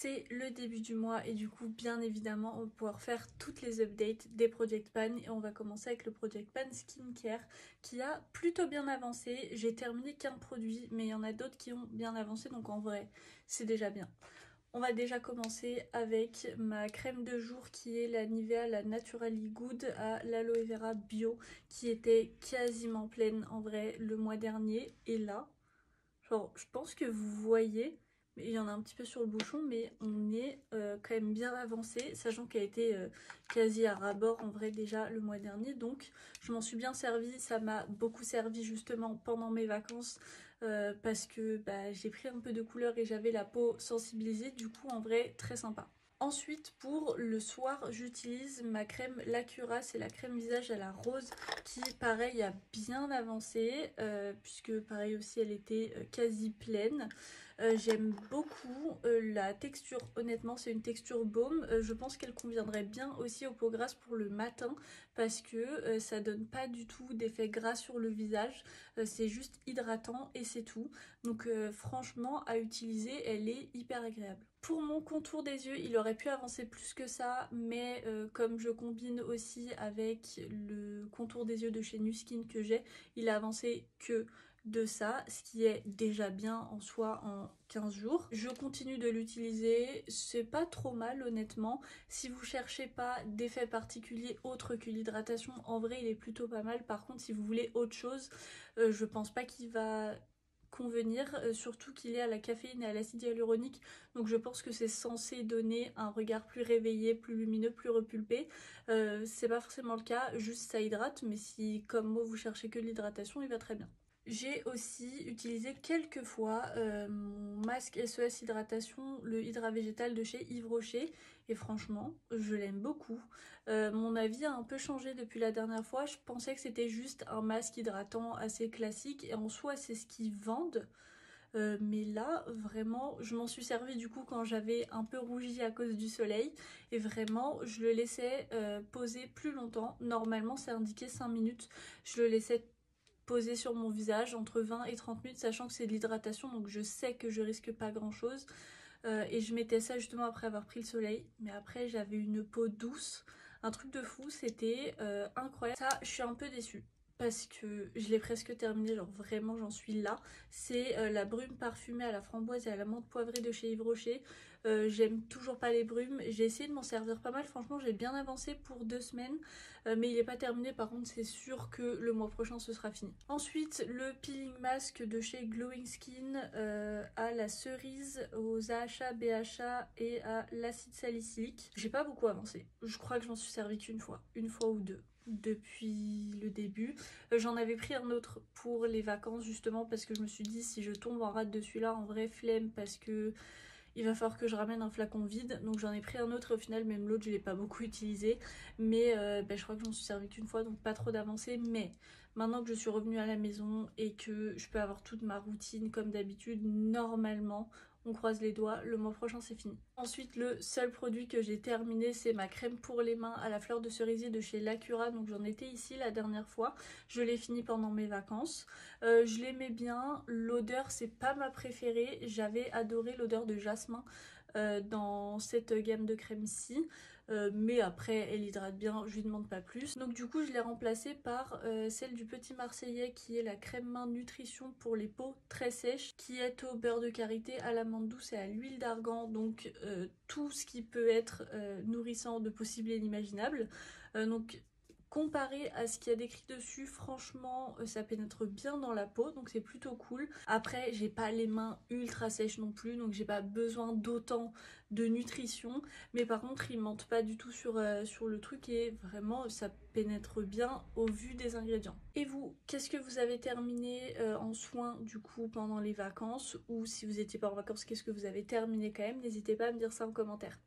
C'est le début du mois et du coup bien évidemment on va pouvoir faire toutes les updates des Project Pan et on va commencer avec le Project Pan Skincare qui a plutôt bien avancé. J'ai terminé qu'un produit mais il y en a d'autres qui ont bien avancé donc en vrai c'est déjà bien. On va déjà commencer avec ma crème de jour qui est la Nivea la Naturally Good à l'aloe vera bio qui était quasiment pleine en vrai le mois dernier et là, genre je pense que vous voyez, mais il y en a un petit peu sur le bouchon mais on est quand même bien avancé sachant qu'elle a été quasi à ras-bord en vrai déjà le mois dernier donc je m'en suis bien servie, ça m'a beaucoup servi justement pendant mes vacances parce que bah, j'ai pris un peu de couleur et j'avais la peau sensibilisée, du coup en vrai très sympa. Ensuite pour le soir j'utilise ma crème Lacura, c'est la crème visage à la rose qui pareil a bien avancé puisque pareil aussi elle était quasi pleine. J'aime beaucoup la texture, honnêtement c'est une texture baume, je pense qu'elle conviendrait bien aussi aux peaux grasses pour le matin parce que ça donne pas du tout d'effet gras sur le visage, c'est juste hydratant et c'est tout. Donc franchement à utiliser elle est hyper agréable. Pour mon contour des yeux il aurait pu avancer plus que ça mais comme je combine aussi avec le contour des yeux de chez Nuskin que j'ai, il a avancé que de ça, ce qui est déjà bien en soi en 15 jours. Je continue de l'utiliser, c'est pas trop mal honnêtement. Si vous cherchez pas d'effet particulier autre que l'hydratation, en vrai il est plutôt pas mal. Par contre si vous voulez autre chose, je pense pas qu'il va convenir, surtout qu'il est à la caféine et à l'acide hyaluronique, donc je pense que c'est censé donner un regard plus réveillé, plus lumineux, plus repulpé. C'est pas forcément le cas, juste ça hydrate, mais si comme moi vous cherchez que l'hydratation, il va très bien. J'ai aussi utilisé quelques fois mon masque SOS Hydratation, le Hydra Végétal de chez Yves Rocher, et franchement, je l'aime beaucoup. Mon avis a un peu changé depuis la dernière fois, je pensais que c'était juste un masque hydratant assez classique, et en soi c'est ce qu'ils vendent. Mais là, vraiment, je m'en suis servi du coup quand j'avais un peu rougi à cause du soleil. Et vraiment, je le laissais poser plus longtemps. Normalement, c'est indiqué 5 minutes. Je le laissais poser sur mon visage entre 20 et 30 minutes, sachant que c'est de l'hydratation, donc je sais que je risque pas grand chose. Et je mettais ça justement après avoir pris le soleil. Mais après, j'avais une peau douce. Un truc de fou, c'était incroyable. Ça, je suis un peu déçue parce que je l'ai presque terminé, genre vraiment j'en suis là. C'est la brume parfumée à la framboise et à la menthe poivrée de chez Yves Rocher. J'aime toujours pas les brumes, j'ai essayé de m'en servir pas mal, franchement j'ai bien avancé pour 2 semaines, mais il est pas terminé, par contre c'est sûr que le mois prochain ce sera fini. Ensuite le peeling mask de chez Glowing Skin à la cerise, aux AHA, BHA et à l'acide salicylique. J'ai pas beaucoup avancé, je crois que je m'en suis servi qu'une fois ou deux depuis le début. J'en avais pris un autre pour les vacances justement parce que je me suis dit si je tombe en rate de celui-là, en vrai flemme parce que il va falloir que je ramène un flacon vide, donc j'en ai pris un autre et au final même l'autre je l'ai pas beaucoup utilisé, mais je crois que j'en suis servi qu'une fois donc pas trop d'avancée. Mais maintenant que je suis revenue à la maison et que je peux avoir toute ma routine comme d'habitude, normalement on croise les doigts, le mois prochain c'est fini. Ensuite le seul produit que j'ai terminé c'est ma crème pour les mains à la fleur de cerisier de chez Lacura, donc j'en étais ici la dernière fois, je l'ai fini pendant mes vacances. Je l'aimais bien, l'odeur c'est pas ma préférée, j'avais adoré l'odeur de jasmin dans cette gamme de crème-ci. Mais après elle hydrate bien, je lui demande pas plus. Donc du coup je l'ai remplacée par celle du Petit Marseillais qui est la crème main nutrition pour les peaux très sèches, qui est au beurre de karité, à l'amande douce et à l'huile d'argan, donc tout ce qui peut être nourrissant de possible et inimaginable. Donc comparé à ce qu'il y a décrit dessus, franchement ça pénètre bien dans la peau, donc c'est plutôt cool. Après j'ai pas les mains ultra sèches non plus, donc j'ai pas besoin d'autant de nutrition, mais par contre ils mentent pas du tout sur le truc et vraiment ça pénètre bien au vu des ingrédients. Et vous, qu'est-ce que vous avez terminé en soins du coup pendant les vacances, ou si vous étiez pas en vacances, qu'est-ce que vous avez terminé quand même? N'hésitez pas à me dire ça en commentaire.